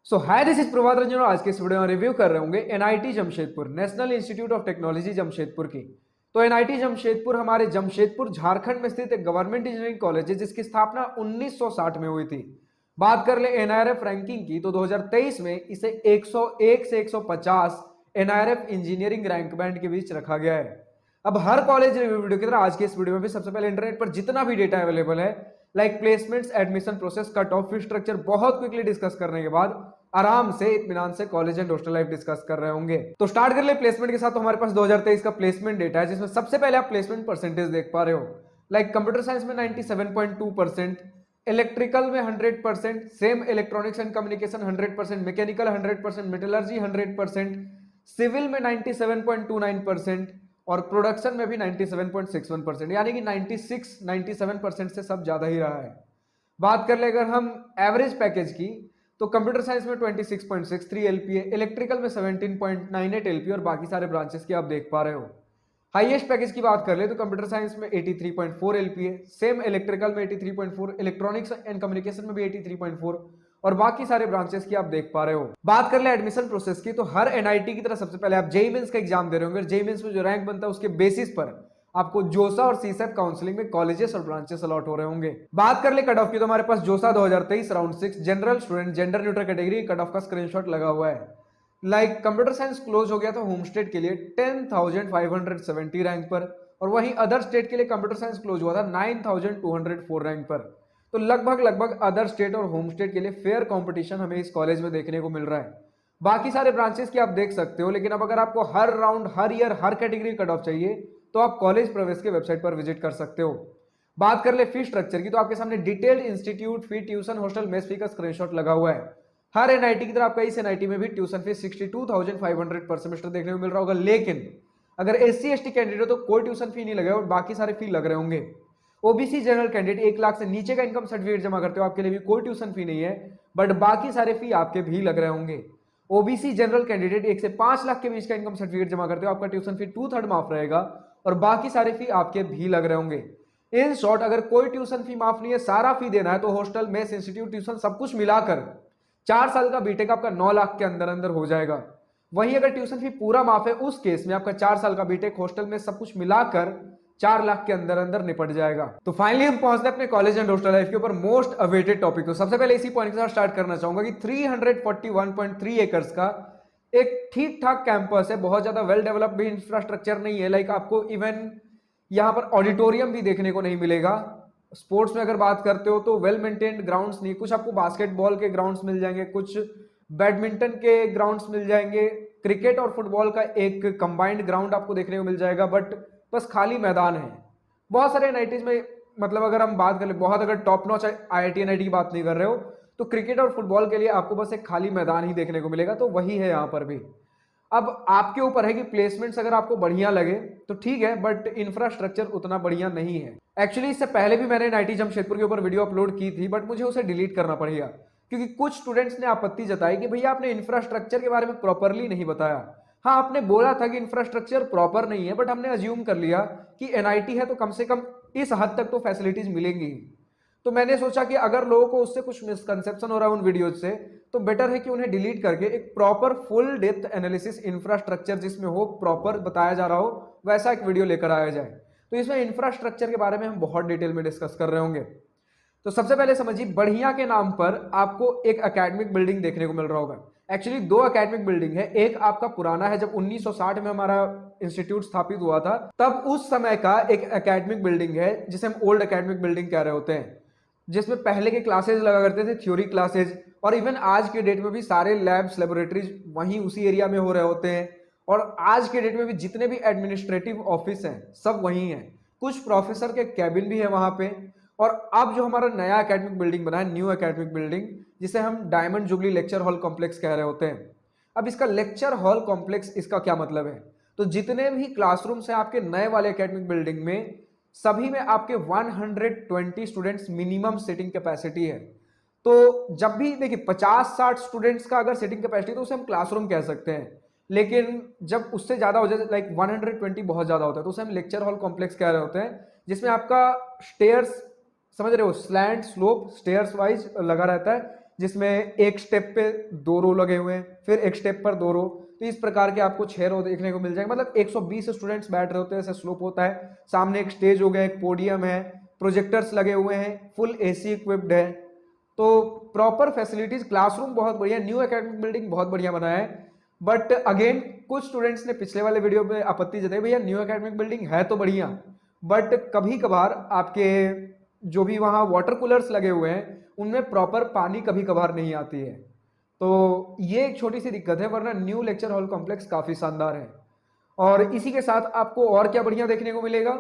So hi this is Prabhat Ranjan और आज के इस वीडियो में रिव्यू कर रहे होंगे NIT Jamshedpur national institute of technology Jamshedpur की। तो एनआईटी जमशेदपुर हमारे जमशेदपुर झारखंड में स्थित एक गवर्नमेंट इंजीनियरिंग कॉलेज है जिसकी स्थापना 1960 में हुई थी। बात कर ले एनआईआरएफ रैंकिंग की तो 2023 में इसे 101 से 150 एनआईआरएफ इंजीनियरिंग रैंक बैंड के बीच रखा गया है। अब हर कॉलेज रिव्यू वीडियो की तरह आज के इस वीडियो में भी सबसे पहले इंटरनेट पर जितना भी डेटा अवेलेबल है like placements, admission process, cut off, fee structure बहुत क्विकली डिस्कस करने के बाद आराम से इत्मीनान से college and hostel life discuss कर रहे होंगे। तो स्टार्ट कर ले प्लेसमेंट के साथ। तो हमारे पास 2023 का प्लेसमेंट डेटा है जिसमें सबसे पहले आप प्लेसमेंट परसेंटेज देख पा रहे हो। लाइक कंप्यूटर साइंस में 97.2%, इलेक्ट्रिकल में 100%, same electronics and communication 100%, mechanical 100%, metallurgy 100%, civil में 97.29% और प्रोडक्शन में भी 97.61%, यानी कि 96-97% से सब ज्यादा ही रहा है। बात कर ले अगर हम एवरेज पैकेज की तो कंप्यूटर साइंस में 26.63 एलपीए, इलेक्ट्रिकल में 17.98 एलपीए और बाकी सारे ब्रांचेस की आप देख पा रहे हो। हाईएस्ट पैकेज की बात कर ले तो कंप्यूटर साइंस में 83.4 एलपीए, सेम इलेक्ट्रिकल में 83.4, इलेक्ट्रॉनिक्स एंड कम्युनिकेशन में भी 83.4 और बाकी सारे ब्रांचेस की आप देख पा रहे हो। बात कर ले एडमिशन प्रोसेस की तो हर एनआईटी की तरह सबसे पहले आप जेईई मेंस का एग्जाम दे रहे होंगे। जेईई मेंस में जो रैंक बनता है उसके बेसिस पर आपको जोसा और सीसेट काउंसलिंग में कॉलेजेस और ब्रांचेस अलॉट हो रहे होंगे। बात कर ले कट ऑफ की तो हमारे पास जोसा 2023 round 6 general student gender neutral category cut off का स्क्रीनशॉट लगा हुआ है। लाइक कंप्यूटर साइंस क्लोज हो गया था होम स्टेट के लिए 10,570 रैंक पर और वहीं अदर स्टेट के लिए कंप्यूटर साइंस क्लोज हुआ था 9,204 रैंक पर। तो लगभग अदर स्टेट और होम स्टेट के लिए फेयर कंपटीशन हमें इस कॉलेज में देखने को मिल रहा है। बाकी सारे ब्रांचेस की आप देख सकते हो, लेकिन अब अगर आपको हर राउंड, हर ईयर, हर कैटेगरी कट ऑफ चाहिए तो आप कॉलेज प्रवेश के वेबसाइट पर विजिट कर सकते हो। बात कर ले फी स्ट्रक्चर की तो आपके सामने डिटेल्ड इंस्टीट्यूट फी, ट्यूशन, हॉस्टल, मेस फी का स्क्रीनशॉट लगा हुआ है। हर एनआईटी की तरह आपका इस एनआईटी में भी ट्यूशन फीस 62,500 पर सेमेस्टर देखने को मिल रहा होगा। लेकिन अगर एससी एसटी कैंडिडेट हो तो कोई ट्यूशन फी नहीं लगा और बाकी सारे फी लग रहे होंगे। ओबीसी जनरल कैंडिडेट 1 लाख से नीचे का इनकम सर्टिफिकेट जमा करते हो, आपके लिए भी कोई ट्यूशन फी नहीं है, बट बाकी सारे फी आपके भी लग रहे होंगे। ओबीसी जनरल कैंडिडेट 1 से 5 लाख के बीच का इनकम सर्टिफिकेट जमा करते हो, आपका ट्यूशन फी 2/3 माफ रहेगा और बाकी सारे फी आपके भी लग रहे होंगे। इन शॉर्ट अगर कोई ट्यूशन फी माफ नहीं है, सारा फी देना है तो हॉस्टल, मेस, इंस्टीट्यूट, ट्यूशन सब कुछ मिलाकर 4 साल का बीटेक आपका 9 लाख के अंदर अंदर हो जाएगा। वहीं अगर ट्यूशन फी पूरा माफ है उस केस में आपका 4 साल का बीटेक, हॉस्टल में सब कुछ मिलाकर 4 लाख के अंदर अंदर निपट जाएगा। तो फाइनली हम पहुंचते हैं अपने कॉलेज एंड हॉस्टल लाइफ के ऊपर मोस्ट अवेटेड टॉपिक को। सबसे पहले इसी पॉइंट के साथ स्टार्ट करना चाहूंगा कि 341.3 एकर्स का एक ठीक ठाक कैंपस है, बहुत ज्यादा वेल डेवलप्ड भी इंफ्रास्ट्रक्चर नहीं है। लाइक आपको इवन यहाँ पर ऑडिटोरियम भी देखने को नहीं मिलेगा। स्पोर्ट्स में अगर बात करते हो तो वेल मेंटेन्ड ग्राउंड्स नहीं, कुछ आपको बास्केटबॉल के ग्राउंड्स मिल जाएंगे, कुछ बैडमिंटन के ग्राउंड्स मिल जाएंगे, क्रिकेट और फुटबॉल का एक कंबाइंड ग्राउंड आपको देखने को मिल जाएगा, बट बस खाली मैदान है। बहुत सारे एनआईटीज में मतलब अगर हम बात कर ले, बहुत अगर टॉप नॉच आईआईटी एनआईटी की बात नहीं कर रहे हो तो क्रिकेट और फुटबॉल के लिए आपको बस एक खाली मैदान ही देखने को मिलेगा। तो वही है यहाँ पर भी। अब आपके ऊपर है कि प्लेसमेंट्स अगर आपको बढ़िया लगे तो ठीक है, बट इंफ्रास्ट्रक्चर उतना बढ़िया नहीं है। एक्चुअली इससे पहले भी मैंने एनआईटी जमशेदपुर के ऊपर वीडियो अपलोड की थी, बट मुझे उसे डिलीट करना पड़ेगा क्योंकि कुछ स्टूडेंट्स ने आपत्ति जताई कि भैया आपने इंफ्रास्ट्रक्चर के बारे में प्रॉपरली नहीं बताया। हाँ, आपने बोला था कि इंफ्रास्ट्रक्चर प्रॉपर नहीं है, बट हमने अज्यूम कर लिया कि एनआईटी है तो कम से कम इस हद तक तो फैसिलिटीज मिलेंगी। तो मैंने सोचा कि अगर लोगों को उससे कुछ मिसकंसेप्शन हो रहा है उन वीडियोज से, तो बेटर है कि उन्हें डिलीट करके एक proper full depth analysis infrastructure जिसमें हो, प्रॉपर बताया जा रहा हो, वैसा एक वीडियो लेकर आया जाए। तो इसमें इंफ्रास्ट्रक्चर के बारे में हम बहुत डिटेल में डिस्कस कर रहे होंगे। तो सबसे पहले समझिए, बढ़िया के नाम पर आपको एक एकेडमिक बिल्डिंग देखने को मिल रहा होगा। एक्चुअली 2 एकेडमिक बिल्डिंग है। एक आपका पुराना है, जब 1960 में हमारा इंस्टीट्यूट स्थापित हुआ था तब उस समय का एक एकेडमिक बिल्डिंग है जिसे हम ओल्ड एकेडमिक बिल्डिंग कह रहे होते हैं, जिसमें पहले के क्लासेज लगा करते थे, थ्योरी क्लासेज, और इवन आज के डेट में भी सारे लैब्स, लेबोरेटरीज वहीं उसी एरिया में हो रहे होते हैं। और आज के डेट में भी जितने भी एडमिनिस्ट्रेटिव ऑफिस हैं सब वहीं हैं। कुछ प्रोफेसर के कैबिन भी है वहां पे। और अब जो हमारा नया एकेडमिक बिल्डिंग बना है, न्यू एकेडमिक बिल्डिंग, जिसे हम diamond jubilee lecture hall complex कह रहे होते हैं। अब इसका लेक्चर हॉल कॉम्प्लेक्स, इसका क्या मतलब है? तो जितने भी क्लासरूम्स हैं आपके नए वाले एकेडमिक बिल्डिंग में, सभी में आपके 120 स्टूडेंट्स मिनिमम सीटिंग कैपेसिटी है। तो जब भी देखिए 50-60 स्टूडेंट्स का अगर सीटिंग कैपेसिटी तो उसे हम क्लासरूम कह सकते हैं, लेकिन जब उससे ज्यादा हो जाए, लाइक 120 बहुत ज्यादा होता है, तो उसे हम लेक्चर हॉल कॉम्प्लेक्स कह रहे होते हैं, जिसमें आपका स्टेयर्स, समझ रहे हो, स्लैंट स्लोप स्टेयर्स वाइज लगा रहता है। जिसमें एक स्टेप पे 2 रो लगे हुए हैं, फिर एक स्टेप पर 2 रो, तो इस प्रकार के आपको 6 रो देखने को मिल जाएंगे। मतलब 120 स्टूडेंट्स बैठ रहे होते हैं, ऐसा स्लोप होता है। सामने एक स्टेज हो गया, एक पोडियम है, प्रोजेक्टर्स लगे हुए हैं, फुल एसी इक्विप्ड है। तो प्रॉपर फैसिलिटीज, क्लासरूम बहुत बढ़िया, न्यू एकेडमिक बिल्डिंग बहुत बढ़िया बनाया है। बट अगेन कुछ स्टूडेंट्स ने पिछले वाले वीडियो में आपत्ति जताई, भैया न्यू एकेडमिक बिल्डिंग है तो बढ़िया, बट कभी कभार आपके जो भी वहाँ वाटर कूलर्स लगे हुए हैं उनमें प्रॉपर पानी कभी कभार नहीं आती है। तो ये एक छोटी सी दिक्कत है, वरना न्यू लेक्चर हॉल कॉम्प्लेक्स काफी शानदार है। और इसी के साथ आपको और क्या बढ़िया देखने को मिलेगा,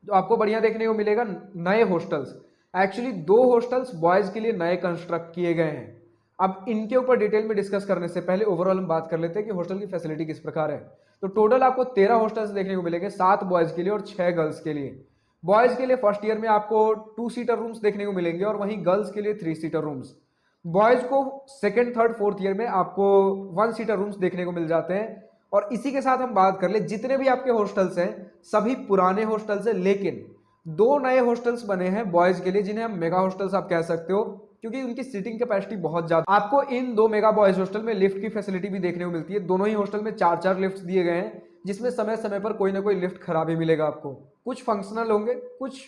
तो आपको बढ़िया देखने को मिलेगा नए हॉस्टल्स। एक्चुअली 2 हॉस्टल्स बॉयज के लिए नए कंस्ट्रक्ट किए गए हैं। अब इनके ऊपर डिटेल में डिस्कस करने से पहले ओवरऑल हम बात कर लेते हैं कि हॉस्टल की फैसिलिटी किस प्रकार है। तो टोटल आपको 13 हॉस्टल्स देखने को मिलेंगे, 7 बॉयज के लिए और 6 गर्ल्स के लिए। बॉयज के लिए फर्स्ट ईयर में आपको 2 सीटर रूम्स देखने को मिलेंगे और वहीं गर्ल्स के लिए 3 सीटर रूम्स। बॉयज को सेकंड, थर्ड, फोर्थ ईयर में आपको 1 सीटर रूम्स देखने को मिल जाते हैं। और इसी के साथ हम बात कर ले, जितने भी आपके हॉस्टल्स हैं सभी पुराने हॉस्टल्स हैं, लेकिन 2 नए हॉस्टल्स बने हैं बॉयज के लिए, जिन्हें हम मेगा हॉस्टल्स आप कह सकते हो, क्योंकि उनकी सीटिंग कैपेसिटी बहुत ज्यादा। आपको इन 2 मेगा बॉयज हॉस्टल में लिफ्ट की फैसिलिटी भी देखने को मिलती है। दोनों ही हॉस्टल में 4-4 लिफ्ट दिए गए हैं, जिसमें समय समय पर कोई ना कोई लिफ्ट खराब ही मिलेगा आपको। कुछ फंक्शनल होंगे, कुछ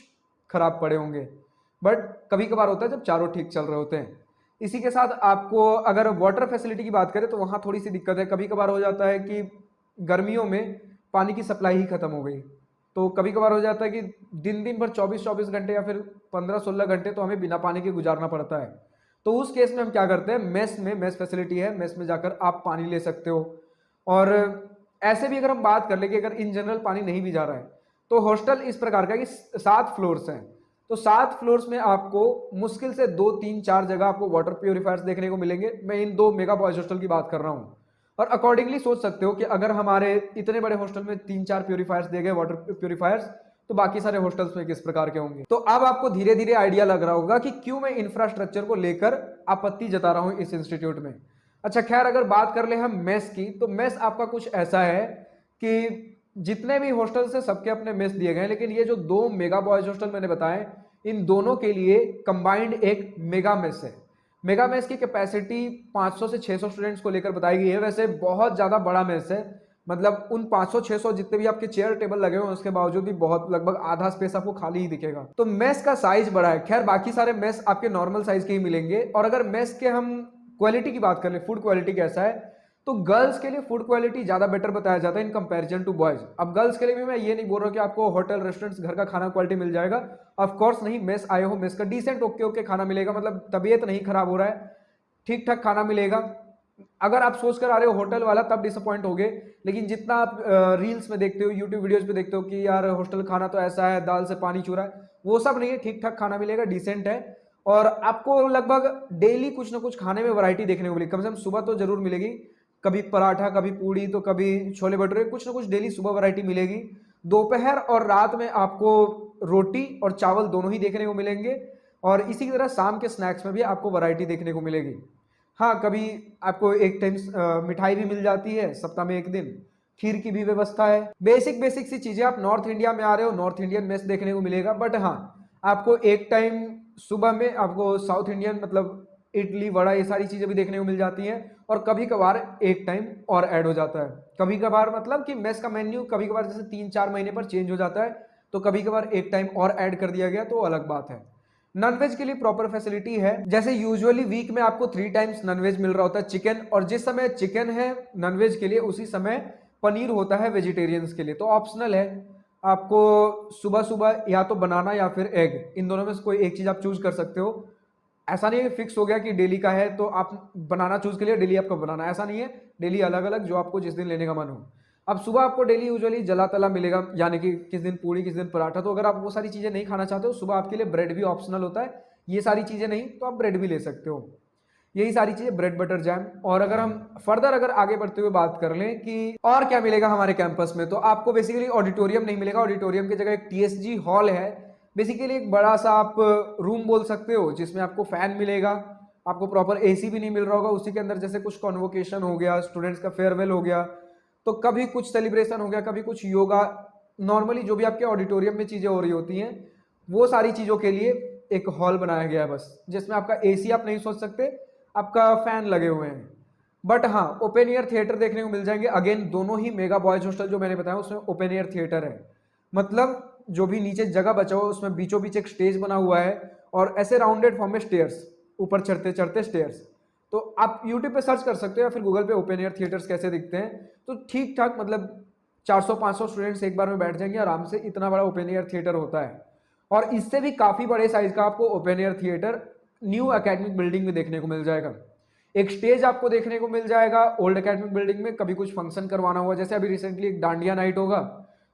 खराब पड़े होंगे, बट कभी कभार होता है जब चारों ठीक चल रहे होते हैं। इसी के साथ आपको अगर वाटर फैसिलिटी की बात करें तो वहाँ थोड़ी सी दिक्कत है। कभी कभार हो जाता है कि गर्मियों में पानी की सप्लाई ही खत्म हो गई, तो कभी कभार हो जाता है कि दिन दिन भर 24-24 घंटे या फिर 15-16 घंटे तो हमें बिना पानी के गुजारना पड़ता है। तो उस केस में हम क्या करते हैं, मेस फैसिलिटी है, मेस में जाकर आप पानी ले सकते हो। और ऐसे भी अगर हम बात कर ले कि अगर इन जनरल पानी नहीं भी जा रहा है, तो हॉस्टल इस प्रकार का कि 7 फ्लोर्स हैं। तो 7 फ्लोर्स में आपको मुश्किल से 2-3-4 जगह आपको वाटर प्योरीफायर्स देखने को मिलेंगे। मैं इन 2 मेगा बॉयज हॉस्टल की बात कर रहा हूँ। और अकॉर्डिंगली सोच सकते हो कि अगर हमारे इतने बड़े हॉस्टल में 3-4 प्योरीफायर्स दिए गए, वाटर प्योरीफायर्स, तो बाकी सारे हॉस्टल्स में किस प्रकार के होंगे। तो अब आपको धीरे धीरे आइडिया लग रहा होगा कि क्यों मैं इंफ्रास्ट्रक्चर को लेकर आपत्ति जता रहा हूं इस इंस्टीट्यूट में। अच्छा खैर, अगर बात कर ले हम मेस की, तो मेस आपका कुछ ऐसा है कि जितने भी हॉस्टल्स हैं सबके अपने मेस दिए गए हैं, लेकिन ये जो 2 मेगा बॉयज हॉस्टल मैंने बताए, इन दोनों के लिए कंबाइंड एक मेगा मेस है। मेगा मेस की कैपेसिटी 500 से 600 स्टूडेंट्स को लेकर बताई गई है। वैसे बहुत ज़्यादा बड़ा मेस है, मतलब उन 500-600 जितने भी आपके चेयर टेबल लगे हुए हैं उसके बावजूद भी बहुत लगभग आधा स्पेस आपको खाली ही दिखेगा। तो मेस का साइज बड़ा है। खैर बाकी सारे मेस आपके नॉर्मल साइज के ही मिलेंगे। और अगर मेस के हम क्वालिटी की बात कर ले, फूड क्वालिटी कैसा है, तो गर्ल्स के लिए फूड क्वालिटी ज्यादा बेटर बताया जाता है इन कंपैरिजन टू बॉयज। अब गर्ल्स के लिए भी मैं ये नहीं बोल रहा हूँ कि आपको होटल, रेस्टोरेंट्स, घर का खाना क्वालिटी मिल जाएगा, ऑफ कोर्स नहीं। मेस आए हो, मेस का डिसेंट ओके ओके खाना मिलेगा, मतलब तबीयत नहीं खराब हो रहा है, ठीक ठाक खाना मिलेगा। अगर आप सोच कर आ रहे हो होटल वाला, तब डिसअपॉइंट हो गए। लेकिन जितना आप रील्स में देखते हो, यूट्यूब वीडियोस पे देखते हो कि यार होस्टल खाना तो ऐसा है, दाल से पानी चूरा है, वो सब नहीं है। ठीक ठाक खाना मिलेगा, डिसेंट है। और आपको लगभग डेली कुछ ना कुछ खाने में वैरायटी देखने को मिलेगी। कम से कम सुबह तो जरूर मिलेगी, कभी पराठा, कभी पूड़ी, तो कभी छोले भटूरे, कुछ ना कुछ डेली सुबह वैरायटी मिलेगी। दोपहर और रात में आपको रोटी और चावल दोनों ही देखने को मिलेंगे। और इसी की तरह शाम के स्नैक्स में भी आपको वैरायटी देखने को मिलेगी। हाँ, कभी आपको एक टाइम मिठाई भी मिल जाती है, सप्ताह में एक दिन खीर की भी व्यवस्था है। बेसिक बेसिक सी चीजें। आप नॉर्थ इंडिया में आ रहे हो, नॉर्थ इंडियन मेस देखने को मिलेगा। बट हाँ, आपको एक टाइम सुबह में आपको साउथ इंडियन, मतलब इडली वड़ा, ये सारी चीजें भी देखने को मिल जाती हैं। और कभी कभार एक टाइम और ऐड हो जाता है। कभी कभार मतलब कि मेस का मेन्यू कभी कभार जैसे 3-4 महीने पर चेंज हो जाता है, तो कभी कभार एक टाइम और ऐड कर दिया गया, तो अलग बात है। नॉनवेज के लिए प्रॉपर फैसिलिटी है। जैसे यूजुअली वीक में आपको 3 टाइम्स नॉनवेज मिल रहा होता है, चिकन, और जिस समय चिकन है नॉनवेज के लिए, उसी समय पनीर होता है वेजिटेरियंस के लिए। तो ऑप्शनल है, आपको सुबह सुबह या तो बनाना या फिर एग, इन दोनों में से कोई एक चीज आप चूज कर सकते हो। ऐसा नहीं है फिक्स हो गया कि डेली का है तो आप बनाना चूज के लिए डेली आपको बनाना, ऐसा नहीं है। डेली अलग अलग, जो आपको जिस दिन लेने का मन हो। अब सुबह आपको डेली यूजुअली जला तला मिलेगा, यानी कि किस दिन पूड़ी, किस दिन पराठा। तो अगर आप वो सारी चीजें नहीं खाना चाहते हो, सुबह आपके लिए ब्रेड भी ऑप्शनल होता है। ये सारी चीजें नहीं तो आप ब्रेड भी ले सकते हो। यही सारी चीजें, ब्रेड बटर जैम। और अगर हम फर्दर अगर आगे बढ़ते हुए बात कर लें कि और क्या मिलेगा हमारे कैंपस में, तो आपको बेसिकली ऑडिटोरियम नहीं मिलेगा। ऑडिटोरियम की जगह एक टीएसजी हॉल है, बेसिकली एक बड़ा सा आप रूम बोल सकते हो, जिसमें आपको फैन मिलेगा। आपको प्रॉपर एसी भी नहीं मिल रहा होगा उसी के अंदर। जैसे कुछ कॉन्वोकेशन हो गया, स्टूडेंट्स का फेयरवेल हो गया, तो कभी कुछ सेलिब्रेशन हो गया, कभी कुछ योगा, नॉर्मली जो भी आपके ऑडिटोरियम में चीजें हो रही होती हैं, वो सारी चीजों के लिए एक हॉल बनाया गया है बस, जिसमें आपका एसी आप नहीं सोच सकते, आपका फैन लगे हुए हैं। बट हाँ, ओपन एयर थिएटर देखने को मिल जाएंगे। अगेन दोनों ही मेगा बॉयज हॉस्टल जो मैंने बताया उसमें ओपन एयर थिएटर है, मतलब जो भी नीचे जगह बचा हुआ है उसमें बीचों बीच एक स्टेज बना हुआ है और ऐसे राउंडेड फॉर्म में स्टेयर्स, ऊपर चढ़ते चढ़ते स्टेयर्स। तो आप यूट्यूब पे सर्च कर सकते हो या फिर गूगल पे ओपन एयर थिएटर्स कैसे दिखते हैं, तो ठीक ठाक मतलब 400-500 स्टूडेंट्स एक बार में बैठ जाएंगे आराम से, इतना बड़ा ओपन एयर थिएटर होता है। और इससे भी काफी बड़े साइज का आपको open air theatre new academic building में देखने को मिल जाएगा। एक स्टेज आपको देखने को मिल जाएगा ओल्ड एकेडमिक बिल्डिंग में, कभी कुछ फंक्शन करवाना हुआ, जैसे अभी रिसेंटली एक डांडिया नाइट होगा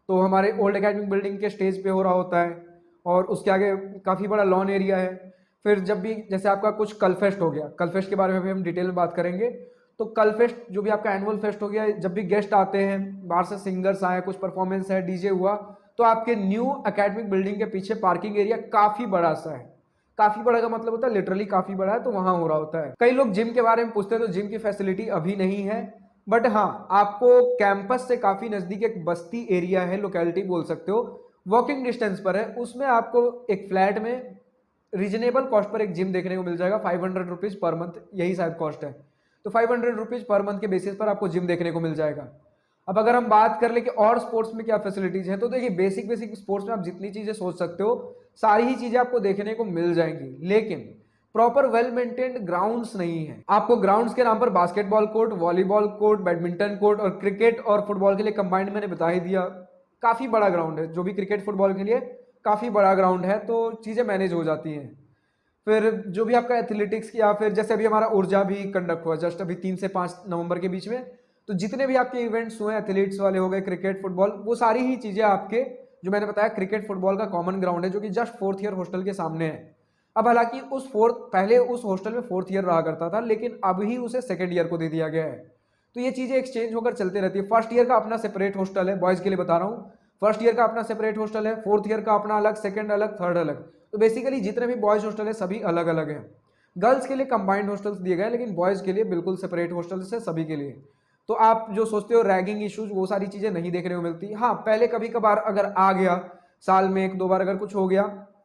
तो हमारे ओल्ड एकेडमिक बिल्डिंग के स्टेज पे हो रहा होता है, और उसके आगे काफ़ी बड़ा लॉन एरिया है। फिर जब भी जैसे आपका कुछ कलफेस्ट हो गया, कलफेस्ट के बारे में भी हम डिटेल में बात करेंगे, तो कलफेस्ट जो भी आपका एनुअल फेस्ट हो गया, जब भी गेस्ट आते हैं बाहर से, सिंगर्स आए, कुछ परफॉर्मेंस है, डीजे हुआ, तो आपके न्यू एकेडमिक बिल्डिंग के पीछे पार्किंग एरिया काफ़ी बड़ा सा है। काफी बड़ा का मतलब होता है लिटरली काफी बड़ा है, तो वहां हो रहा होता है। कई लोग जिम के बारे में पूछते हैं, तो जिम की फैसिलिटी अभी नहीं है, बट हाँ आपको कैंपस से काफी नजदीक एक बस्ती एरिया है, लोकेलिटी बोल सकते हो, वॉकिंग डिस्टेंस पर है, उसमें आपको एक फ्लैट में रीजनेबल कॉस्ट पर एक जिम देखने को मिल जाएगा। 500 रुपीज पर मंथ, यही शायद कॉस्ट है। तो 500 रुपीज पर मंथ के बेसिस पर आपको जिम देखने को मिल जाएगा। अब अगर हम बात कर ले कि और स्पोर्ट्स में क्या फैसिलिटीज हैं, तो देखिए बेसिक बेसिक स्पोर्ट्स में आप जितनी चीजें सोच सकते हो सारी ही चीजें आपको देखने को मिल जाएंगी, लेकिन प्रॉपर वेल मेंटेन्ड ग्राउंड्स नहीं है। आपको ग्राउंड्स के नाम पर basketball court, volleyball court, badminton court और क्रिकेट और फुटबॉल के लिए कंबाइंड मैंने बता ही दिया, काफी बड़ा ग्राउंड है। जो भी क्रिकेट फुटबॉल के लिए काफी बड़ा ग्राउंड है, तो चीजें मैनेज हो जाती हैं। फिर जो भी आपका एथलेटिक्स या फिर जैसे अभी हमारा ऊर्जा भी कंडक्ट हुआ जस्ट अभी 3 से 5 नवंबर के बीच में, तो जितने भी आपके इवेंट्स हुए एथलीट्स वाले हो गए, क्रिकेट फुटबॉल, वो सारी ही चीजें आपके जो मैंने बताया क्रिकेट फुटबॉल का कॉमन ग्राउंड है, जो कि जस्ट 4th ईयर हॉस्टल के सामने है। अब हालांकि पहले उस हॉस्टल में 4th ईयर रहा करता था, लेकिन अब ही उसे 2nd ईयर को दे दिया गया है। तो ये चीजें एक्सचेंज होकर चलती रहती है। फर्स्ट ईयर का अपना सेपरेट हॉस्टल है, बॉयज के लिए बता रहा हूँ, फर्स्ट ईयर का अपना सेपरेट हॉस्टल है, 4th ईयर का अपना अलग, सेकंड अलग, थर्ड अलग। तो बेसिकली जितने भी बॉयज हॉस्टल है सभी अलग अलग हैं। गर्ल्स के लिए कंबाइंड हॉस्टल्स दिए गए, लेकिन बॉयज के लिए बिल्कुल सेपरेट हॉस्टल्स है सभी के लिए। तो आप जो सोचते हो रैगिंग इश्यूज, वो सारी चीजें नहीं देखने को मिलती। हाँ पहले कभी कभार अगर आ गया, साल में 1-2 बार अगर कुछ हो गया,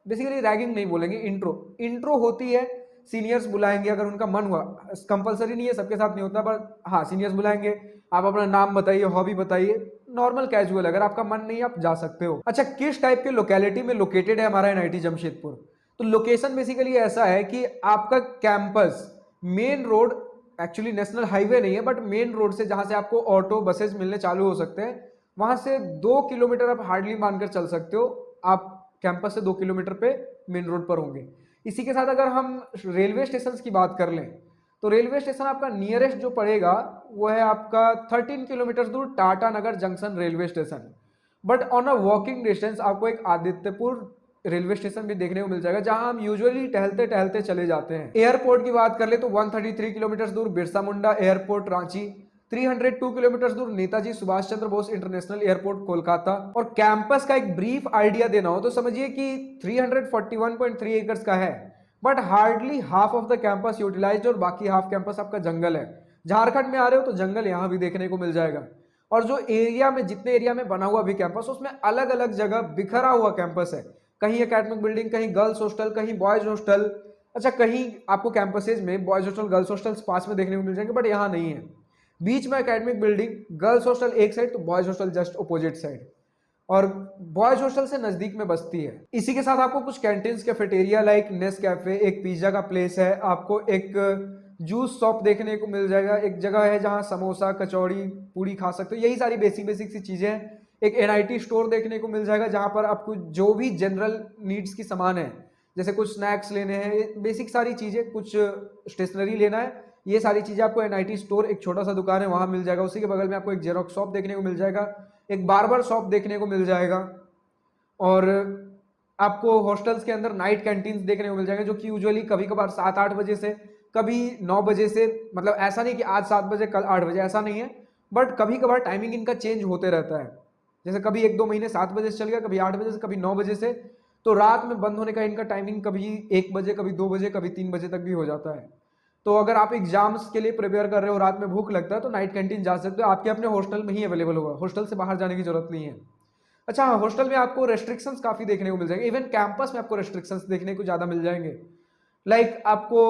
बेसिकली रैगिंग नहीं बोलेंगे, इंट्रो इंट्रो होती है, सीनियर्स बुलाएंगे अगर उनका मन हुआ, कंपलसरी नहीं है, सबके साथ नहीं होता, पर हाँ सीनियर्स बुलाएंगे, आप अपना नाम बताइए, हॉबी बताइए, नॉर्मल कैजुअल, अगर आपका मन नहीं आप जा सकते हो। अच्छा, किस टाइप के लोकेलिटी में लोकेटेड है हमारा एनआईटी जमशेदपुर? तो लोकेशन बेसिकली ऐसा है कि आपका campus main road, actually national highway नहीं है, बट मेन रोड से जहां से आपको ऑटो बसेस मिलने चालू हो सकते हैं, वहां से 2 किलोमीटर आप हार्डली मानकर चल सकते हो, आप कैंपस से 2 किलोमीटर पे मेन रोड पर होंगे। इसी के साथ अगर हम रेलवे स्टेशन की बात कर लें, तो रेलवे स्टेशन आपका नियरेस्ट जो पड़ेगा वो है आपका 13 किलोमीटर दूर Tatanagar junction railway station. But on a walking distance आपको एक आदित्यपुर रेलवे स्टेशन भी देखने को मिल जाएगा, जहां हम यूजुअली टहलते टहलते चले जाते हैं। एयरपोर्ट की बात कर ले तो 133 किलोमीटर दूर बिरसा मुंडा एयरपोर्ट रांची, 302 किलोमीटर दूर नेताजी सुभाष चंद्र बोस इंटरनेशनल एयरपोर्ट कोलकाता। और कैंपस का एक ब्रीफ आइडिया देना हो तो समझिए कि 341.3 एकर्स का है, but hardly half of the campus utilise, और बाकी हाफ कैंपस आपका जंगल है। झारखंड में आ रहे हो तो जंगल यहाँ भी देखने को मिल जाएगा। और जो एरिया में, जितने एरिया में बना हुआ भी कैंपस, उसमें अलग अलग जगह बिखरा हुआ कैंपस है, कहीं एकेडमिक बिल्डिंग, कहीं गर्ल्स हॉस्टल, कहीं बॉयज हॉस्टल। अच्छा, कहीं आपको कैंपसेज में बॉयज हॉस्टल गर्ल्स हॉस्टल पास में देखने को मिल जाएंगे, बट यहाँ नहीं है। बीच में एकेडमिक बिल्डिंग, गर्ल्स हॉस्टल एक साइड, तो boys hostel just opposite side, और बॉयज हॉस्टल से नजदीक में बसती है। इसी के साथ आपको कुछ कैंटीन्स, कैफेटेरिया लाइक नेस कैफे, एक पिज्जा का प्लेस है, आपको एक जूस शॉप देखने को मिल जाएगा, एक जगह है जहां समोसा कचौड़ी पूड़ी खा सकते हो, यही सारी बेसिक बेसिक सी चीजें हैं। एक एनआईटी स्टोर देखने को मिल जाएगा, जहां पर आपको जो भी जनरल नीड्स की सामान है, जैसे कुछ स्नैक्स लेने हैं, बेसिक सारी चीजें, कुछ स्टेशनरी लेना है, ये सारी चीजें आपको एनआईटी स्टोर, एक छोटा सा दुकान है, वहां मिल जाएगा। उसी के बगल में आपको एक जेरोक्स शॉप देखने को मिल जाएगा, एक बार्बर शॉप देखने को मिल जाएगा, और आपको हॉस्टल्स के अंदर नाइट कैंटीन्स देखने को मिल जाएंगे, जो कि यूजुअली कभी कभार 7-8 बजे से, कभी 9 बजे से, मतलब ऐसा नहीं कि आज 7 बजे कल 8 बजे, ऐसा नहीं है, बट कभी कभार टाइमिंग इनका चेंज होते रहता है। जैसे कभी 1-2 महीने 7 बजे से चल गया, कभी 8 बजे से, कभी 9 बजे से, तो रात में बंद होने का इनका टाइमिंग कभी 1 बजे, कभी 2 बजे, कभी 3 बजे तक भी हो जाता है। तो अगर आप एग्जाम्स के लिए प्रिपेयर कर रहे हो, रात में भूख लगता है, तो नाइट कैंटीन जा सकते हो, आपके अपने हॉस्टल में ही अवेलेबल होगा, हॉस्टल से बाहर जाने की जरूरत नहीं है। अच्छा हाँ, हॉस्टल में आपको रेस्ट्रिक्शंस काफी देखने को मिल जाएंगे, इवन कैंपस में आपको रेस्ट्रिक्शंस देखने को ज्यादा मिल जाएंगे। लाइक आपको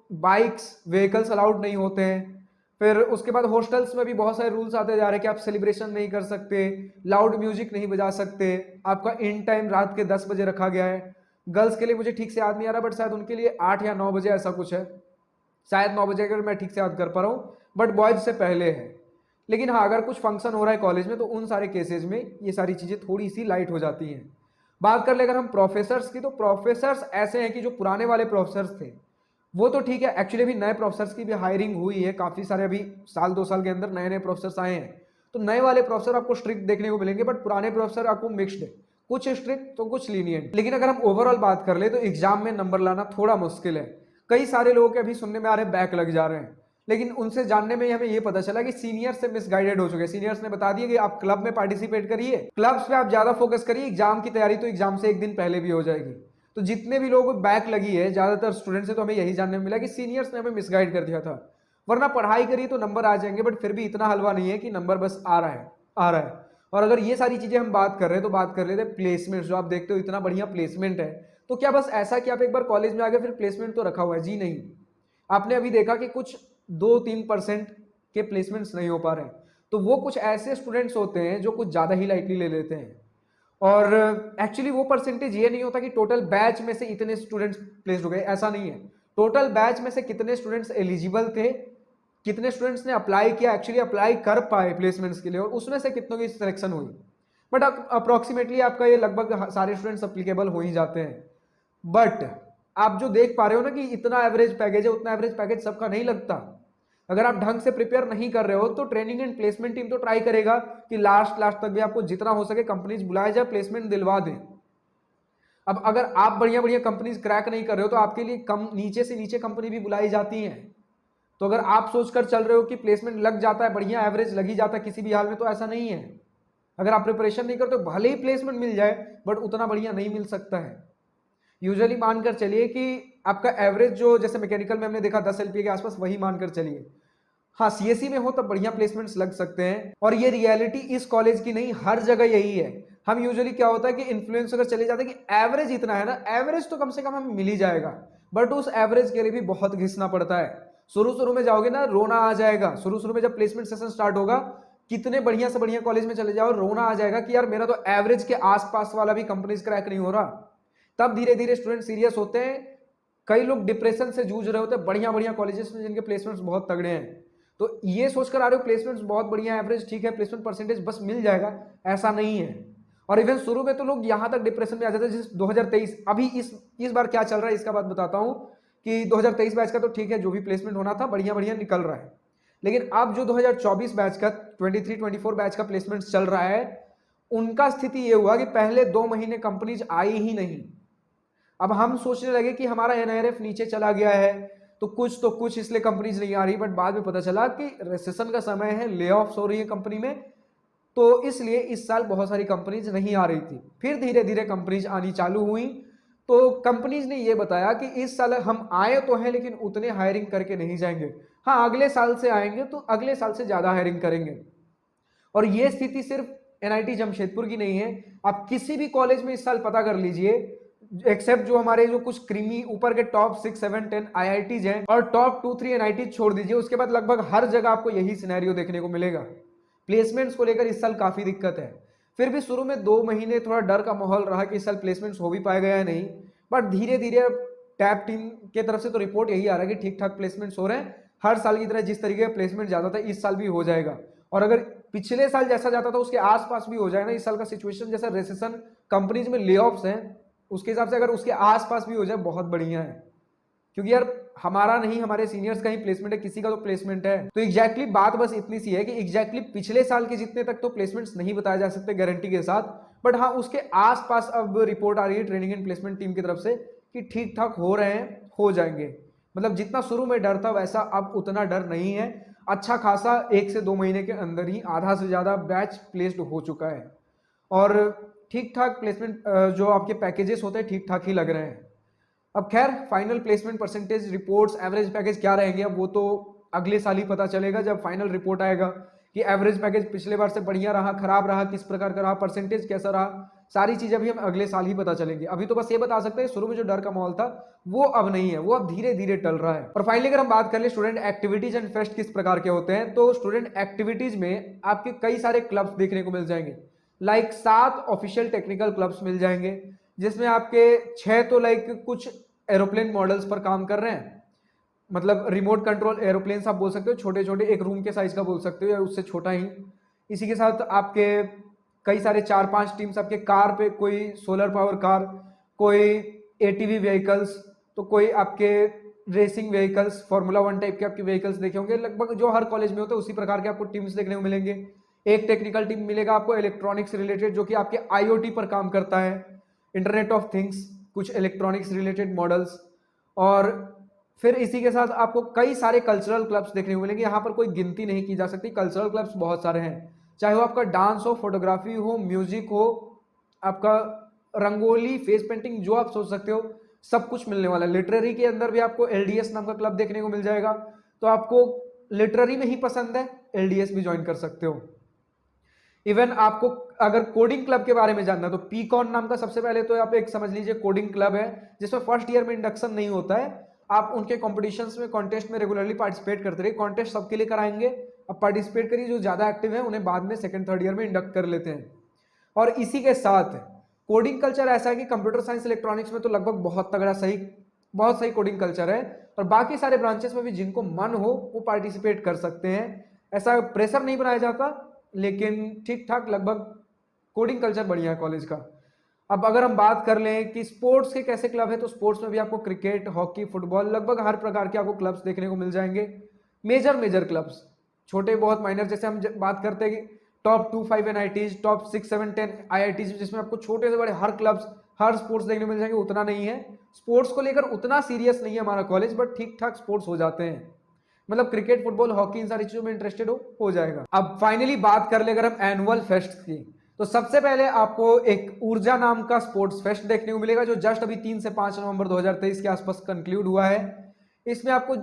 बाइक्स व्हीकल्स अलाउड नहीं होते हैं। फिर उसके बाद हॉस्टल्स में भी बहुत सारे रूल्स आते जा रहे हैं कि आप सेलिब्रेशन नहीं कर सकते, लाउड म्यूजिक नहीं बजा सकते, आपका इन टाइम रात के 10 बजे रखा गया है। गर्ल्स के लिए मुझे ठीक से याद नहीं आ रहा, बट शायद उनके लिए 8 या 9 बजे ऐसा कुछ है, शायद 9 बजे, अगर मैं ठीक से याद कर पा रहा हूँ, बट बॉयज से पहले है। लेकिन हाँ, अगर कुछ फंक्शन हो रहा है कॉलेज में तो उन सारे केसेज में ये सारी चीज़ें थोड़ी सी लाइट हो जाती हैं। बात कर ले अगर हम प्रोफेसर्स की, तो प्रोफेसर्स ऐसे हैं कि जो पुराने वाले प्रोफेसर्स थे वो तो ठीक है, एक्चुअली अभी नए प्रोफेसर्स की भी हायरिंग हुई है, काफ़ी सारे अभी साल 2 साल के अंदर नए नए प्रोफेसर्स आए हैं, तो नए वाले प्रोफेसर आपको स्ट्रिक्ट देखने को मिलेंगे, बट पुराने प्रोफेसर आपको मिक्स्ड है, कुछ स्ट्रिक्ट तो कुछ लीनियंट। लेकिन अगर हम ओवरऑल बात कर ले तो एग्जाम में नंबर लाना थोड़ा मुश्किल है। कई सारे लोगों के अभी सुनने में आ रहे हैं बैक लग जा रहे हैं, लेकिन उनसे जानने में हमें ये पता चला कि सीनियर से मिसगाइडेड हो चुके हैं। सीनियर्स ने बता दिया कि आप क्लब में पार्टिसिपेट करिए, क्लब्स पे आप ज्यादा फोकस करिए, एग्जाम की तैयारी तो एग्जाम से एक दिन पहले भी हो जाएगी। तो जितने भी लोग बैक लगी है ज्यादातर स्टूडेंट से, तो हमें यही जानने में मिला कि सीनियर्स ने हमें मिसगाइड कर दिया था। वरना पढ़ाई करिए तो नंबर आ जाएंगे, बट फिर भी इतना हलवा नहीं है कि नंबर बस आ रहा है आ रहा है। और अगर ये सारी चीजें हम बात कर रहे हैं तो बात कर लेते हैं प्लेसमेंट। जो आप देखते हो इतना बढ़िया प्लेसमेंट है, तो क्या बस ऐसा कि आप एक बार कॉलेज में आ गए फिर प्लेसमेंट तो रखा हुआ है? जी नहीं। आपने अभी देखा कि कुछ 2-3% के प्लेसमेंट्स नहीं हो पा रहे हैं, तो वो कुछ ऐसे स्टूडेंट्स होते हैं जो कुछ ज़्यादा ही लाइटली ले लेते हैं। और एक्चुअली वो परसेंटेज ये नहीं होता कि टोटल बैच में से इतने स्टूडेंट्स प्लेस्ड हो गए, ऐसा नहीं है। टोटल बैच में से कितने स्टूडेंट्स एलिजिबल थे, कितने स्टूडेंट्स ने अप्लाई किया, एक्चुअली अप्लाई कर पाए प्लेसमेंट्स के लिए, और उसमें से कितनों की सिलेक्शन हुई। बट अप्रोक्सीमेटली आपका ये लगभग सारे स्टूडेंट्स अप्लीकेबल हो ही जाते हैं। बट आप जो देख पा रहे हो ना कि इतना एवरेज पैकेज है, उतना एवरेज पैकेज सबका नहीं लगता। अगर आप ढंग से प्रिपेयर नहीं कर रहे हो तो ट्रेनिंग एंड प्लेसमेंट टीम तो ट्राई करेगा कि लास्ट लास्ट तक भी आपको जितना हो सके कंपनीज बुलाए जाए, प्लेसमेंट दिलवा दें। अब अगर आप बढ़िया बढ़िया कंपनीज क्रैक नहीं कर रहे हो तो आपके लिए कम नीचे से नीचे कंपनी भी बुलाई जाती हैं। तो अगर आप सोचकर चल रहे हो कि प्लेसमेंट लग जाता है, बढ़िया एवरेज लग ही जाता है किसी भी हाल में, तो ऐसा नहीं है। अगर आप प्रिपरेशन नहीं करते भले ही प्लेसमेंट मिल जाए, बट उतना बढ़िया नहीं मिल सकता है। यूजुअली मानकर चलिए कि आपका एवरेज जो जैसे मैकेनिकल में हमने देखा 10 LPA के आसपास, वही मानकर चलिए। हाँ, CSE में हो तब बढ़िया प्लेसमेंट्स लग सकते हैं, और ये रियलिटी इस कॉलेज की नहीं, हर जगह यही है। हम यूजुअली क्या होता है कि इन्फ्लुएंस अगर चले जाते हैं कि एवरेज इतना है ना, एवरेज तो कम से कम हमें मिल ही जाएगा, बट उस एवरेज के लिए भी बहुत घिसना पड़ता है। शुरू शुरू में जाओगे ना, रोना आ जाएगा। शुरू शुरू में जब प्लेसमेंट सेशन स्टार्ट होगा, कितने बढ़िया से बढ़िया कॉलेज में चले जाओ, रोना आ जाएगा कि यार मेरा तो एवरेज के आसपास वाला भी कंपनीज क्रैक नहीं हो रहा। तब धीरे धीरे स्टूडेंट सीरियस होते हैं। कई लोग डिप्रेशन से जूझ रहे होते हैं बढ़िया बढ़िया कॉलेजेस में जिनके प्लेसमेंट्स बहुत तगड़े हैं। तो ये सोचकर आ रहे हो प्लेसमेंट्स बहुत बढ़िया, एवरेज ठीक है, प्लेसमेंट परसेंटेज बस मिल जाएगा, ऐसा नहीं है। और इवन शुरू में तो लोग यहाँ तक डिप्रेशन में आ जाते हैं। जिस 2023 अभी इस बार क्या चल रहा है इसका बात बताता हूँ कि 2023 बैच का तो ठीक है, जो भी प्लेसमेंट होना था बढ़िया बढ़िया निकल रहा है। लेकिन अब जो 2024 बैच का 23-24 बैच का प्लेसमेंट चल रहा है, उनका स्थिति ये हुआ कि पहले 2 महीने कंपनीज आई ही नहीं। अब हम सोचने लगे कि हमारा NIRF नीचे चला गया है तो कुछ इसलिए कंपनीज नहीं आ रही, बट बाद में पता चला कि रिसेशन का समय है, ले ऑफ्स हो रही है कंपनी में, तो इसलिए इस साल बहुत सारी कंपनीज नहीं आ रही थी। फिर धीरे धीरे कंपनीज आनी चालू हुई, तो कंपनीज ने ये बताया कि इस साल हम आए तो हैं लेकिन उतने हायरिंग करके नहीं जाएंगे। हाँ, अगले साल से आएंगे तो अगले साल से ज्यादा हायरिंग करेंगे। और ये स्थिति सिर्फ NIT जमशेदपुर की नहीं है, आप किसी भी कॉलेज में इस साल पता कर लीजिए, एक्सेप्ट जो हमारे जो कुछ क्रीमी ऊपर के टॉप 6, 7, 10 IITs हैं और टॉप 2-3 NITs छोड़ दीजिए, उसके बाद लगभग हर जगह आपको यही सिनेरियो देखने को मिलेगा। प्लेसमेंट्स को लेकर इस साल काफी दिक्कत है। फिर भी शुरू में 2 महीने थोड़ा डर का माहौल रहा कि इस साल प्लेसमेंट्स हो भी पाएगा या नहीं, बट धीरे धीरे टैप टीम की तरफ से तो रिपोर्ट यही आ रहा है कि ठीक ठाक प्लेसमेंट्स हो रहे हैं। हर साल की तरह जिस तरीके का प्लेसमेंट जाता था इस साल भी हो जाएगा, और अगर पिछले साल जैसा जाता था उसके आसपास भी हो जाए ना, इस साल का सिचुएशन जैसा रिसेशन, कंपनीज में ले ऑफ्स हैं, उसके हिसाब से अगर उसके आसपास भी हो जाए बहुत बढ़िया है। क्योंकि यार हमारा नहीं, हमारे सीनियर्स का ही प्लेसमेंट है, किसी का तो प्लेसमेंट है। तो एग्जैक्टली बात बस इतनी सी है कि एग्जैक्टली पिछले साल के जितने तक तो प्लेसमेंट्स नहीं बताए जा सकते गारंटी के साथ, बट हाँ उसके आसपास अब रिपोर्ट आ रही है ट्रेनिंग एंड प्लेसमेंट टीम की तरफ से कि ठीक ठाक हो रहे हैं, हो जाएंगे। मतलब जितना शुरू में डर था वैसा अब उतना डर नहीं है। अच्छा खासा 1 से 2 महीने के अंदर ही आधा से ज्यादा बैच प्लेस्ड हो चुका है, और ठीक ठाक प्लेसमेंट जो आपके पैकेजेस होते हैं ठीक ठाक ही लग रहे हैं। अब खैर final placement percentage reports, average package क्या रहेंगे, अब वो तो अगले साल ही पता चलेगा जब फाइनल रिपोर्ट आएगा कि एवरेज पैकेज पिछले बार से बढ़िया रहा, खराब रहा, किस प्रकार का रहा, परसेंटेज कैसा रहा, सारी चीजें अभी हम अगले साल ही पता चलेंगी। अभी तो बस ये बता सकते हैं शुरू में जो डर का माहौल था वो अब नहीं है, वो अब धीरे धीरे टल रहा है। और फाइनली अगर हम बात कर ले स्टूडेंट एक्टिविटीज एंड फेस्ट किस प्रकार के होते हैं, तो स्टूडेंट एक्टिविटीज में आपके कई सारे क्लब्स देखने को मिल जाएंगे। लाइक 7 ऑफिशियल टेक्निकल क्लब्स मिल जाएंगे, जिसमें आपके 6 तो लाइक कुछ एरोप्लेन मॉडल्स पर काम कर रहे हैं, मतलब रिमोट कंट्रोल एरोप्लेन आप बोल सकते हो, छोटे छोटे एक रूम के साइज का बोल सकते हो या उससे छोटा ही। इसी के साथ आपके कई सारे 4-5 टीम्स आपके कार पे, कोई सोलर पावर कार, कोई एटीवी व्हीकल्स, तो कोई आपके रेसिंग व्हीकल्स, फार्मूला 1 टाइप के आपके व्हीकल्स देखे होंगे, लगभग जो हर कॉलेज में होते हैं उसी प्रकार के आपको टीम्स देखने को मिलेंगे। एक टेक्निकल टीम मिलेगा आपको इलेक्ट्रॉनिक्स रिलेटेड, जो कि आपके आईओटी पर काम करता है, इंटरनेट ऑफ थिंग्स, कुछ इलेक्ट्रॉनिक्स रिलेटेड मॉडल्स। और फिर इसी के साथ आपको कई सारे कल्चरल क्लब्स देखने को मिलेंगे। यहाँ पर कोई गिनती नहीं की जा सकती, कल्चरल क्लब्स बहुत सारे हैं, चाहे वो आपका डांस हो, फोटोग्राफी हो, म्यूजिक हो, आपका रंगोली, फेस पेंटिंग, जो आप सोच सकते हो सब कुछ मिलने वाला है। लिटरेरी के अंदर भी आपको एलडीएस नाम का क्लब देखने को मिल जाएगा, तो आपको लिटरेरी में ही पसंद है एलडीएस भी ज्वाइन कर सकते हो। इवन आपको अगर कोडिंग क्लब के बारे में जानना है तो पीकॉन नाम का सबसे पहले तो आप एक समझ लीजिए कोडिंग क्लब है, जिसमें फर्स्ट ईयर में इंडक्शन नहीं होता है। आप उनके कॉम्पिटिशन्स में, कॉन्टेस्ट में रेगुलरली पार्टिसिपेट करते रहिए, कॉन्टेस्ट सबके लिए कराएंगे, अब पार्टिसिपेट करिए। जो ज्यादा एक्टिव है उन्हें बाद में सेकंड थर्ड ईयर में इंडक्ट कर लेते हैं। और इसी के साथ कोडिंग कल्चर ऐसा है कि कंप्यूटर साइंस इलेक्ट्रॉनिक्स में तो लगभग बहुत तगड़ा बहुत सही कोडिंग कल्चर है, और बाकी सारे ब्रांचेस में भी जिनको मन हो वो पार्टिसिपेट कर सकते हैं। ऐसा प्रेशर नहीं बनाया जाता, लेकिन ठीक ठाक लगभग कोडिंग कल्चर बढ़िया है कॉलेज का। अब अगर हम बात कर लें कि स्पोर्ट्स के कैसे क्लब है, तो स्पोर्ट्स में भी आपको क्रिकेट, हॉकी, फुटबॉल, लगभग हर प्रकार के आपको क्लब्स देखने को मिल जाएंगे। मेजर क्लब्स, छोटे बहुत माइनर, जैसे हम बात करते हैं कि टॉप 2-5 एनआईटीज, टॉप 6-7-10 आईआईटीज, जिसमें आपको छोटे से बड़े हर क्लब्स, हर स्पोर्ट्स देखने को मिल जाएंगे, उतना नहीं है। स्पोर्ट्स को लेकर उतना सीरियस नहीं है हमारा कॉलेज, बट ठीक ठाक स्पोर्ट्स हो जाते हैं, मतलब क्रिकेट, फुटबॉल, हॉकी, इन सारी चीजों में इंटरेस्टेड हो जाएगा। अब फाइनली बात कर ले अगर हम एनुअल फेस्ट की, तो सबसे पहले आपको एक ऊर्जा नाम का स्पोर्ट्स फेस्ट देखने को मिलेगा, जो जस्ट अभी 3 से 5 नवंबर 2023 के आसपास कंक्लूड हुआ है। इसमें आपको,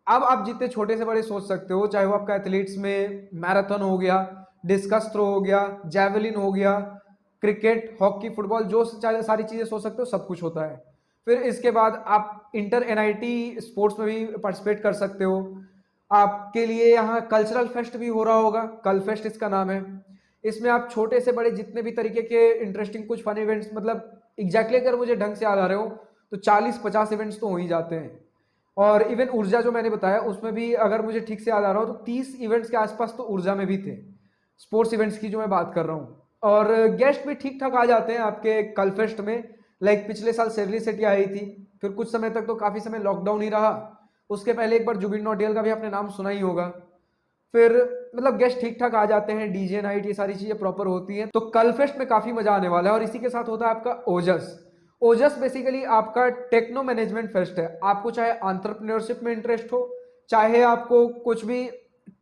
अब आप जितने छोटे से बड़े सोच सकते हो, चाहे वो आपका एथलीट्स में मैराथन हो गया, डिस्कस थ्रो हो गया, जैवलिन हो गया, क्रिकेट, हॉकी, फुटबॉल, जो सारी चीजें सोच सकते हो सब कुछ होता है। फिर इसके बाद आप इंटर एनआईटी स्पोर्ट्स में भी पार्टिसिपेट कर सकते हो। आपके लिए यहाँ कल्चरल फेस्ट भी हो रहा होगा, कल फेस्ट इसका नाम है। इसमें आप छोटे से बड़े जितने भी तरीके के इंटरेस्टिंग कुछ फन इवेंट्स, मतलब एग्जैक्टली अगर मुझे ढंग से याद आ रहे हो तो 40-50 इवेंट्स तो हो ही जाते हैं। और इवन ऊर्जा जो मैंने बताया उसमें भी अगर मुझे ठीक से याद आ रहा हो तो 30 इवेंट्स के आसपास तो ऊर्जा में भी थे, स्पोर्ट्स इवेंट्स की जो मैं बात कर रहा हूँ। और गेस्ट भी ठीक ठाक आ जाते हैं आपके कल फेस्ट में। लाइक पिछले साल शेरली सेठी आई थी, फिर कुछ समय तक तो काफी समय लॉकडाउन ही रहा, उसके पहले एक बार जुबिन नौटियाल का भी आपने नाम सुना ही होगा। फिर मतलब गेस्ट ठीक ठाक आ जाते हैं, डीजे नाइट, ये सारी चीजें प्रॉपर होती हैं। तो कल फेस्ट में काफी मजा आने वाला है। और इसी के साथ होता है आपका ओजस। ओजस बेसिकली आपका टेक्नो मैनेजमेंट फेस्ट है। आपको चाहे एंटरप्रेन्योरशिप में इंटरेस्ट हो, चाहे आपको कुछ भी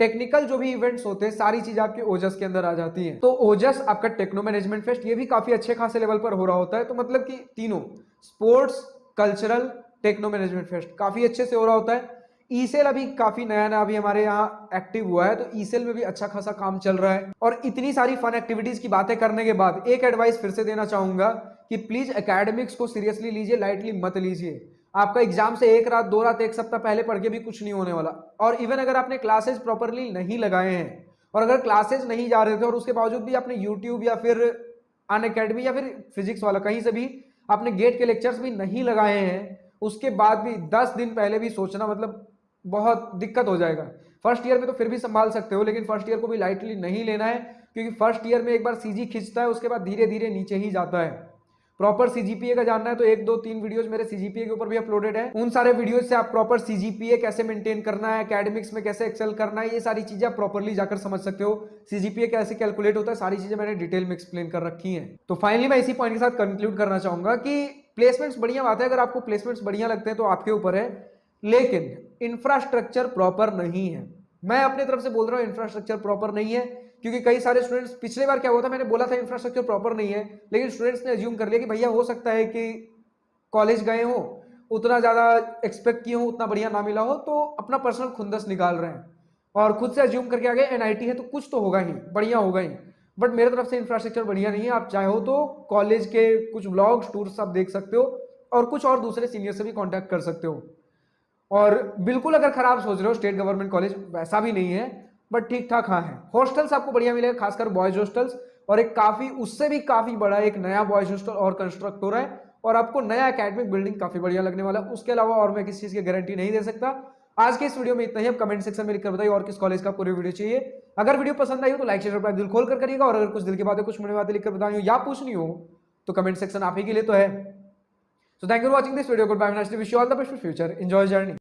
टेक्निकल जो भी इवेंट्स होते हैं, सारी चीज आपके ओजस के अंदर आ जाती हैं। तो ओजस आपका टेक्नो मैनेजमेंट फेस्ट, ये भी काफी अच्छे खासे लेवल पर हो रहा होता है। तो मतलब कि तीनों sports, cultural, techno management fest काफी अच्छे से हो रहा होता है। ईसेल अभी काफी नया अभी हमारे यहाँ एक्टिव हुआ है, तो ईसेल में भी अच्छा खासा काम चल रहा है। और इतनी सारी फन एक्टिविटीज की बातें करने के बाद एक एडवाइस फिर से देना चाहूंगा कि प्लीज एकेडमिक्स को सीरियसली लीजिए, लाइटली मत लीजिए। आपका एग्जाम से एक रात, 2 रात, एक सप्ताह पहले पढ़ के भी कुछ नहीं होने वाला। और इवन अगर आपने क्लासेज प्रॉपरली नहीं लगाए हैं, और अगर क्लासेज नहीं जा रहे थे और उसके बावजूद भी आपने यूट्यूब या फिर अनअकैडमी या फिर फिजिक्स वाला कहीं से भी आपने गेट के लेक्चर्स भी नहीं लगाए हैं, उसके बाद भी 10 दिन पहले भी सोचना, मतलब बहुत दिक्कत हो जाएगा। फर्स्ट ईयर में तो फिर भी संभाल सकते हो, लेकिन फर्स्ट ईयर को भी लाइटली नहीं लेना है, क्योंकि फर्स्ट ईयर में एक बार सीजी खींचता है, उसके बाद धीरे धीरे नीचे ही जाता है। प्रॉपर सीजीपीए का जानना है तो 1, 2, 3 वीडियोस मेरे सीजीपीए के ऊपर भी अपलोडेड है। उन सारे वीडियोस से आप प्रॉपर सीजीपीए कैसे मेंटेन करना है, एकेडमिक्स में कैसे एक्सेल करना है, ये सारी चीजें आप प्रॉपरली जाकर समझ सकते हो। सीजीपीए कैसे कैलकुलेट होता है, सारी चीजें मैंने डिटेल में एक्सप्लेन कर रखी है। तो फाइनली मैं इसी पॉइंट के साथ कंक्लूड करना चाहूंगा कि प्लेसमेंट्स बढ़िया बात है, अगर आपको प्लेसमेंट्स बढ़िया लगते हैं तो आपके ऊपर है, लेकिन इंफ्रास्ट्रक्चर प्रॉपर नहीं है। मैं अपने तरफ से बोल रहा हूं इंफ्रास्ट्रक्चर प्रॉपर नहीं है, क्योंकि कई सारे स्टूडेंट्स, पिछले बार क्या हुआ था, मैंने बोला था इंफ्रास्ट्रक्चर प्रॉपर नहीं है, लेकिन स्टूडेंट्स ने अज्यूम कर लिया कि भैया हो सकता है कि कॉलेज गए हो, उतना ज्यादा एक्सपेक्ट किए हो, उतना बढ़िया ना मिला हो, तो अपना पर्सनल खुंदस निकाल रहे हैं और खुद से अज्यूम करके आ गए एनआईटी है तो कुछ तो होगा ही, बढ़िया होगा ही। बट मेरे तरफ से इंफ्रास्ट्रक्चर बढ़िया नहीं है। आप चाहो तो कॉलेज के कुछ व्लॉग्स टूर्स आप देख सकते हो और कुछ और दूसरे सीनियर से भी कांटेक्ट कर सकते हो। और बिल्कुल अगर खराब सोच रहे हो स्टेट गवर्नमेंट कॉलेज, वैसा भी नहीं है, बट ठीक ठाक हाँ है। हॉस्टल्स आपको बढ़िया मिलेगा, खासकर बॉयज हॉस्टल्स, और एक काफी उससे भी काफी बड़ा एक नया बॉयज हॉस्टल और कंस्ट्रक्ट हो रहा है, और आपको नया एकेडमिक बिल्डिंग काफी बढ़िया लगने वाला है। उसके अलावा और मैं किसी चीज की गारंटी नहीं दे सकता। आज के इस वीडियो में इतना ही। आप कमेंट सेक्शन में लिखकर बताइए और किस कॉलेज का पूरी वीडियो चाहिए। अगर वीडियो पसंद आई हो तो लाइक शेयर अपना दिल खोल कर करिएगा, और अगर कुछ दिल की बातें, कुछ मन की बातें लिखकर बतानी हो या पूछनी हो तो कमेंट सेक्शन आप ही के लिए तो है। So thank you for watching this video. Goodbye. Nice to wish you all the best for future. Enjoy your journey.